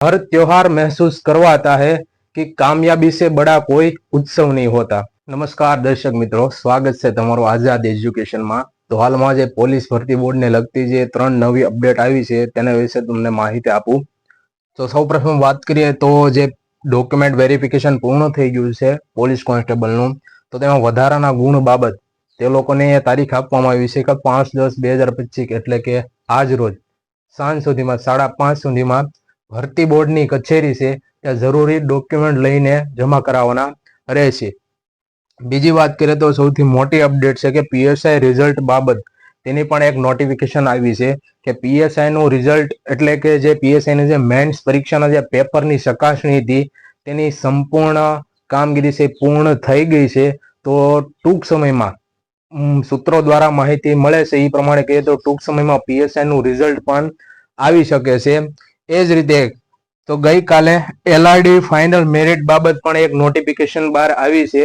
हर त्योहार महसूस करवाता है कि कामयाबी से बड़ा कोई उत्सव नहीं होता। नमस्कार दर्शक मित्रों, स्वागत है तमारो आजाद एज्युकेशन में। तो हाल में जे पोलीस भर्ती बोर्ड ने लगती जे 3 नवी अपडेट आई है तेना विषे तमने माहिती आपू। तो सौ प्रथम बात करिए तो जे डॉक्यूमेंट वेरिफिकेशन पूर्ण थई गयुं छे पोलीस कोन्स्टेबलनुं, तो तेमां वधाराना गुण बाबत ते लोकोने तारीख आपवामां आवी छे के 5/10/2025 एटले के आज रोज सांज सुधीमां 5:30 सुधीमां भर्ती बोर्डनी कचेरी छे ત્યાં જરૂરી ડોક્યુમેન્ટ લઈને જમા કરાવવાના રહેશે। બીજી વાત કરીએ તો સૌથી મોટી અપડેટ છે કે પીએસઆઈ રિઝલ્ટ બાબત તેની પણ એક નોટિફિકેશન આવી છે કે પીએસઆઈ નું રિઝલ્ટ એટલે કે જે પીએસઆઈ ની જે મેન્સ પરીક્ષાના જે પેપરની ચકાસણી હતી તેની સંપૂર્ણ કામગીરી છે પૂર્ણ થઈ ગઈ છે। તો ટૂંક સમયમાં સૂત્રો દ્વારા માહિતી મળે છે એ પ્રમાણે કહીએ તો ટૂંક સમયમાં પીએસઆઈ નું રિઝલ્ટ પણ આવી શકે છે। એ જ રીતે तो गई काले एलआरडी फाइनल मेरिट बाबत पण एक नोटिफिकेशन बार आई है।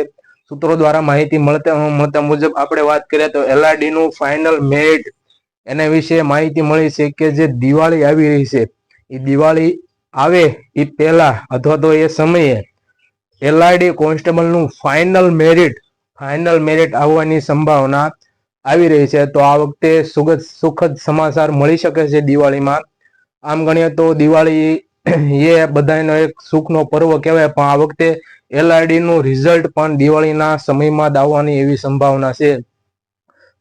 सूत्रों द्वारा माहिती મળતા मुजब આપણે વાત કરીએ તો एलआरडी નું फाइनल मेरिट एने विषे माहिती मળી છે કે જે દિવાળી આવી રહી છે એ દિવાળી આવે એ પહેલા અથવા તો એ સમયે એલઆરડી કોન્સ્ટેબલ નું फाइनल मेरिट આવવાની સંભાવના આવી રહી છે। તો આ વખતે સુખદ સમાચાર મળી શકે છે દિવાળીમાં। આમ ગણીએ તો દિવાળી ये बधाईनो एक सुखनो पर्व कहेवाय, पण आ वखते एलआरडी નું રિઝલ્ટ પણ દિવાળીના સમયમાં આવવાની એવી સંભાવના છે।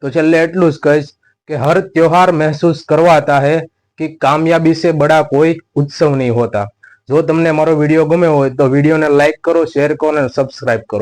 तो छेल्ले एटलुं ज कहीश कि हर त्योहार महसूस करवाता है कि कामयाबी से बड़ा कोई उत्सव नहीं होता। जो तमने मारो विडियो गम्यो होय तो विडियोने लाइक करो, शेर करो और सब्सक्राइब करो।